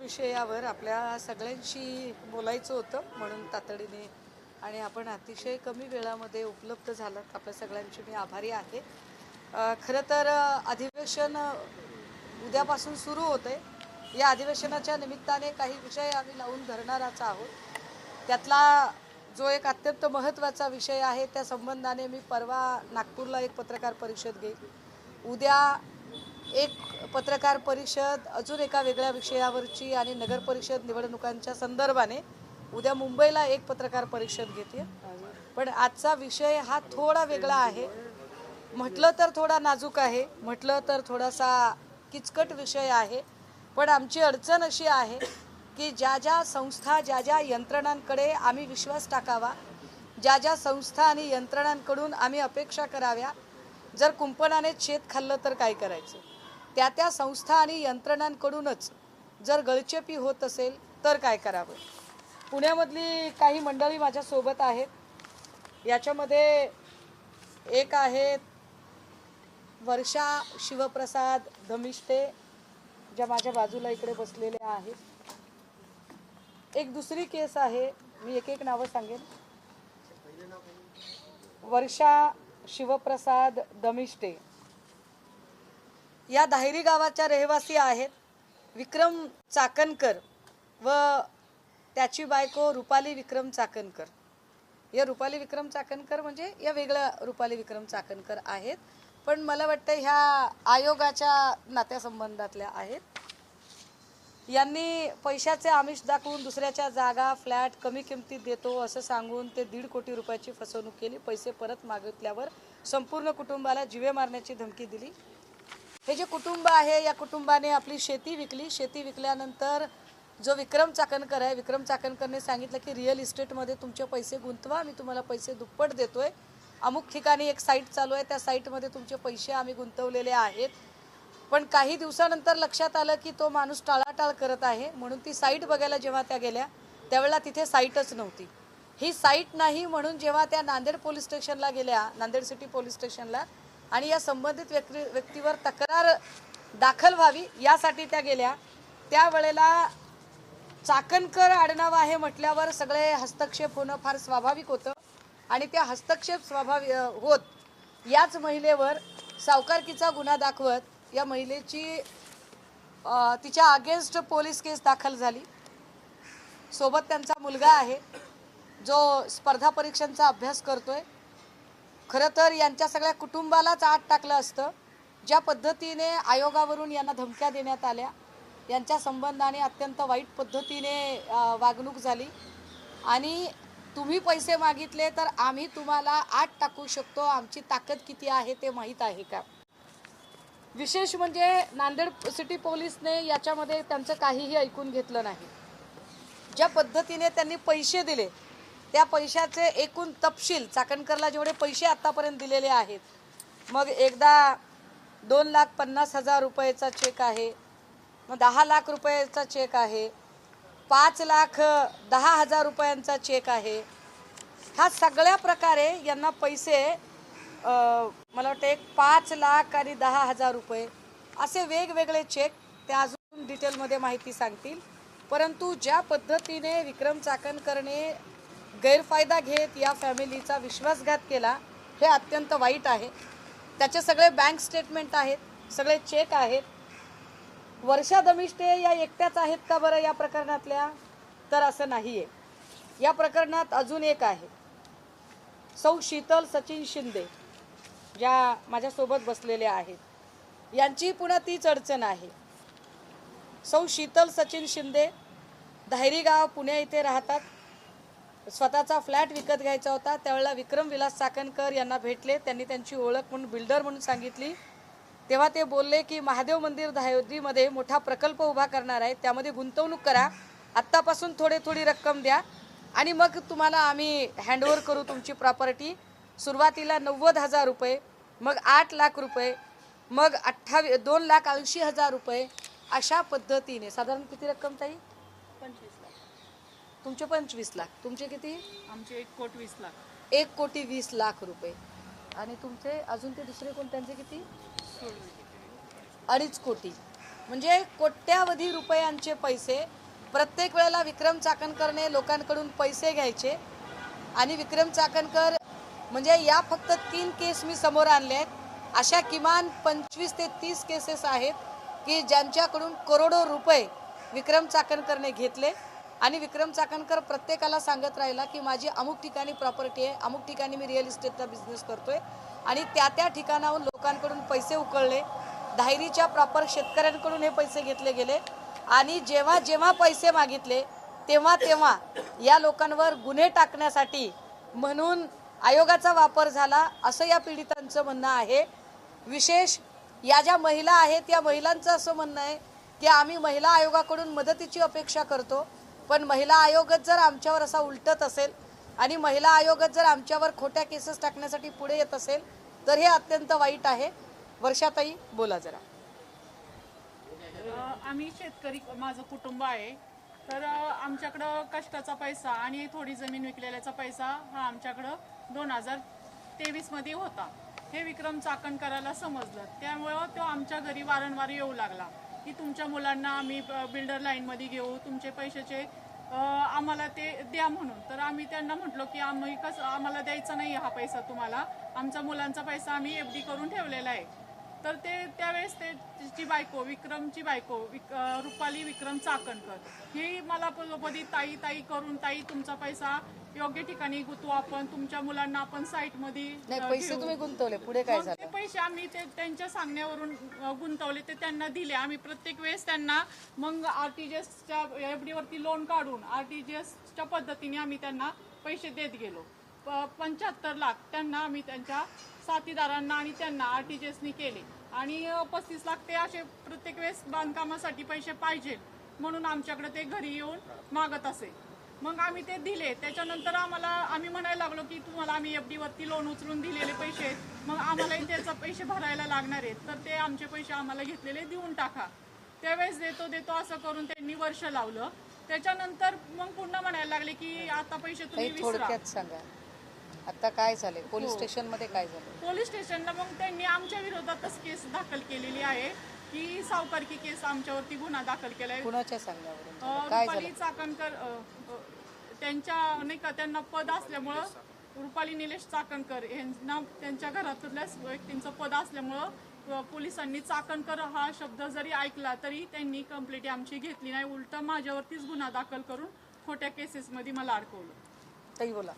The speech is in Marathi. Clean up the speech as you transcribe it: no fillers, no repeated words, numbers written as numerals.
विषयावर आपल्या सगळ्यांशी बोलायचं होतं म्हणून तातडीने आणि आपण अतिशय कमी वेळामध्ये उपलब्ध झालात. आपल्या सगळ्यांची मी आभारी आहे. खरं तर अधिवेशन उद्यापासून सुरू होते. या अधिवेशनाच्या निमित्ताने काही विषय आम्ही लावून धरणारच आहोत. त्यातला जो एक अत्यंत महत्त्वाचा विषय आहे त्या संबंधाने मी परवा नागपूरला एक पत्रकार परिषद घेईन. उद्या एक पत्रकार परिषद अजून एका वेगळ्या विषयावरची आणि नगर परिषद निवडणुकांच्या संदर्भाने उद्या मुंबईला एक पत्रकार परिषद घेते. पण आजचा विषय हा थोडा वेगळा आहे. म्हटलं तर थोडा नाजूक आहे, म्हटलं तर थोडासा किचकट विषय आहे. पण आमची अडचण अशी आहे की ज्या ज्या संस्था ज्या ज्या यंत्रणांकडे आम्ही विश्वास टाकावा, ज्या ज्या संस्था आणि यंत्रणांकडून आम्ही अपेक्षा कराव्या, जर कुंपणाने शेत खाल्लं तर काय करायचं, त्या त्या संस्था आणि यंत्रणांकडूनच जर गळचेपी होत असेल तर काय करावं. पुण्यामधली काही मंडळी माझ्यासोबत आहेत. याच्यामध्ये एक आहेत वर्षा शिवप्रसाद धमिष्टे, ज्या माझ्या बाजूला इकडे बसलेल्या आहेत. एक दुसरी केस आहे, मी एक एक नावं सांगेन. वर्षा शिवप्रसाद धमिष्टे या धायरी गावाच्या रहिवासी आहेत. विक्रम चाकणकर व त्याची बायको रुपाली विक्रम चाकणकर. या रुपाली विक्रम चाकणकर म्हणजे या वेगळ्या रुपाली विक्रम चाकणकर आहेत, पण मला वाटतं ह्या आयोगाच्या नात्यासंबंधातल्या आहेत. यांनी पैशाचे आमिष दाखवून दुसऱ्याच्या जागा फ्लॅट कमी किमतीत देतो असं सांगून ते 1.5 कोटी रुपयाची फसवणूक केली. पैसे परत मागितल्यावर संपूर्ण कुटुंबाला जीवे मारण्याची धमकी दिली. हे जे कुटुंब आहे या कुटुंबाने आपली शेती विकली. शेती विकल्यानंतर जो विक्रम चाकणकर आहे, विक्रम चाकणकरने सांगितलं की रिअल इस्टेटमध्ये तुमचे पैसे गुंतवा, मी तुम्हाला पैसे दुप्पट देतोय. अमुक ठिकाणी एक साईट चालू आहे, त्या साईटमध्ये तुमचे पैसे आम्ही गुंतवलेले आहेत. पण काही दिवसानंतर लक्षात आलं की तो माणूस टाळाटाळ करत आहे. म्हणून ती साईट बघायला जेव्हा त्या गेल्या त्यावेळेला तिथे साईटच नव्हती. ही साईट नाही म्हणून जेव्हा त्या नांदेड पोलीस स्टेशनला गेल्या, नांदेड सिटी पोलीस स्टेशनला, आणि या संबंधित व्यक्तीवर तक्रार दाखल व्हावी यासाठी त्या गेल्या, त्यावेळेला चाकणकर आडनाव आहे म्हटल्यावर सगळे हस्तक्षेप होणं फार स्वाभाविक होतं. आणि त्या हस्तक्षेप स्वाभाविक होत याच महिलेवर सावकारकीचा गुन्हा दाखवत या महिलेची तिच्या अगेन्स्ट पोलीस केस दाखल झाली. सोबत त्यांचा मुलगा आहे जो स्पर्धा परीक्षांचा अभ्यास करतोय. खरं तर यांच्या सगळ्या कुटुंबालाच आत टाकलं असतं. ज्या पद्धतीने आयोगावरून यांना धमक्या देण्यात आल्या, यांच्या संबंधाने अत्यंत वाईट पद्धतीने वागणूक झाली. आणि तुम्ही पैसे मागितले तर आम्ही तुम्हाला आत टाकू शकतो, आमची ताकद किती आहे ते माहीत आहे का. विशेष म्हणजे नांदेड सिटी पोलीसने याच्यामध्ये त्यांचं काहीही ऐकून घेतलं नाही. ज्या पद्धतीने त्यांनी पैसे दिले त्या पैशाचे एकूण तपशील, चाकणकरला जेवढे पैसे आत्तापर्यंत दिलेले आहेत, मग एकदा 2,50,000 रुपयाचा चेक आहे, मग 10 लाख रुपयाचा चेक आहे, 5,10,000 रुपयांचा चेक आहे. ह्या सगळ्या प्रकारे यांना पैसे मला वाटतं एक 5 लाख आणि 10,000 रुपये असे वेगवेगळे चेक ते अजून डिटेलमध्ये माहिती सांगतील. परंतु ज्या पद्धतीने विक्रम चाकणकरने गैरफायदा घेत या फॅमिलीचा विश्वासघात केला हे अत्यंत वाईट आहे. त्याचे सगळे बँक स्टेटमेंट आहेत, सगळे चेक आहेत. वर्षा धमिष्टे या एकट्याच आहेत का बरं या प्रकरणातल्या, तर असं नाही आहे. या प्रकरणात अजून एक आहे, सौ शीतल सचिन शिंदे, ज्या माझ्यासोबत बसलेल्या आहेत. यांची पुन्हा तीच अडचण आहे. सौ शीतल सचिन शिंदे धायरी गाव पुणे इथे राहतात. स्वतःचा फ्लॅट विकत घ्यायचा होता. त्यावेळेला विक्रम विलास चाकणकर यांना भेटले. त्यांनी त्यांची ओळख म्हणून बिल्डर म्हणून सांगितली. तेव्हा ते बोलले की महादेव मंदिर धायरीमध्ये मोठा प्रकल्प उभा करणार आहे, त्यामध्ये गुंतवणूक करा, आत्तापासून थोडी रक्कम द्या आणि मग तुम्हाला आम्ही हँडओव्हर करू तुमची प्रॉपर्टी. सुरुवातीला 90,000 रुपये, मग 8 लाख रुपये, मग 2,80,000 रुपये, अशा पद्धतीने साधारण किती रक्कम ताई? 25 लाख. तुमचे 25 लाख. तुमचे किती? आमचे 1,20 लाख. 1,20,00,000 रुपये. आणि तुमचे अजून ते दुसरे कोण, त्यांचे किती? 2.5 कोटी. म्हणजे कोट्यावधी रुपयांचे पैसे प्रत्येक वेळेला विक्रम चाकणकरने लोकांकडून पैसे घ्यायचे आणि विक्रम चाकणकर म्हणजे या फक्त 3 केस मी समोर आणले आहेत, अशा किमान 25 ते 30 केसेस आहेत की ज्यांच्याकडून करोडो रुपये विक्रम चाकणकरने घेतले आणि विक्रम चाकणकर प्रत्येकाला सांगत राहिला की माझी अमुक ठिकाणी प्रॉपर्टी आहे, अमुक ठिकाणी मी रिअल इस्टेटचा बिझनेस करतोय आणि त्या ठिकाणाहून लोकांकडून पैसे उकळले. धायरीच्या प्रॉपर शेतकऱ्यांकडून हे पैसे घेतले गेले आणि जेव्हा जेव्हा पैसे मागितले तेव्हा या लोकांवर गुन्हे टाकण्यासाठी म्हणून आयोगाचा वापर झाला असं या पीडितांचं म्हणणं आहे. विशेष या ज्या महिला आहेत या महिलांचं असं म्हणणं आहे की आम्ही महिला आयोगाकडून मदतीची अपेक्षा करतो, पण महिला आयोगच जर आमच्यावर असा उलटत असेल आणि महिला आयोगच जर आमच्यावर खोट्या केसेस टाकण्यासाठी पुढे येत असेल तर हे अत्यंत वाईट आहे. वर्षाताई बोला जरा. आम्ही शेतकरी, माझं कुटुंब आहे, तर आमच्याकडं कष्टाचा पैसा आणि थोडी जमीन विकलेल्याचा पैसा हा आमच्याकडं 2023 मध्ये होता. हे विक्रम चाकणकराला समजलं, त्यामुळं तो आमच्या घरी वारंवार येऊ लागला की तुमच्या मुलांना आम्ही बिल्डर लाईनमध्ये घेऊ, तुमचे पैशाचे आम्हाला ते द्या म्हणून. तर आम्ही त्यांना म्हटलो की आम्ही आम्हाला द्यायचा नाही हा पैसा तुम्हाला, आमचा मुलांचा पैसा आम्ही FD करून ठेवलेला आहे. तर त्यावेळेस तिची बायको, विक्रमची बायको रुपाली विक्रम चाकणकर ही मला पदी ताई ताई करून, ताई तुमचा पैसा योग्य ठिकाणी गुंतवू आपण, तुमच्या मुलांना आपण साईटमध्ये नाही, पैसे तुम्ही गुंतवले, पुढे काय झालं? ते पैसे आम्ही त्यांच्या सांगण्यावरून गुंतवले, ते त्यांना दिले. आम्ही प्रत्येक वेळेस त्यांना मग RTGSच्या FD वरती लोन काढून RTGSच्या पद्धतीने आम्ही त्यांना पैसे देत गेलो. 75 लाख त्यांना आम्ही त्यांच्या साथीदारांना आणि त्यांना RTGSनी केले आणि 35 लाख ते असे प्रत्येक वेळेस बांधकामासाठी पैसे पाहिजे म्हणून आमच्याकडे ते घरी येऊन मागत असे. मग आम्ही ते दिले. त्याच्यानंतर आम्ही म्हणायला लागलो की तुम्हाला आम्ही FD वरती लोन उचलून दिलेले पैसे, मग आम्हालाही त्याचे पैसे भरायला लागणार आहेत, तर ते आमचे पैसे आम्हाला घेतलेले देऊन टाका. त्यावेळेस देतो असं करून त्यांनी वर्ष लावलं. त्याच्यानंतर मग पुन्हा म्हणायला लागले की आता पैसे तुम्ही विसरा. थोडक्यात सांगा आता काय झाले, पोलीस स्टेशन मध्ये काय झालं? पोलीस स्टेशनला मग त्यांनी आमच्या विरोधातच केस दाखल केलेली आहे की सावकारकी केस आमच्यावरती गुन्हा दाखल केलाय. कुणाच्या सांगण्यावरून झालं? काय झालं? रुपाली चाकणकर त्यांच्या नाही का, त्यांना पद असल्यामुळं, रुपाली निलेश चाकणकर यांना त्यांच्या घरातल्या व्यक्तींचं पद असल्यामुळं पोलिसांनी चाकणकर हा शब्द जरी ऐकला तरी त्यांनी कंप्लेंट आमची घेतली नाही, उलट माझ्यावरतीच गुन्हा दाखल करून खोट्या केसेसमध्ये मला अडकवलं. ताई बोला.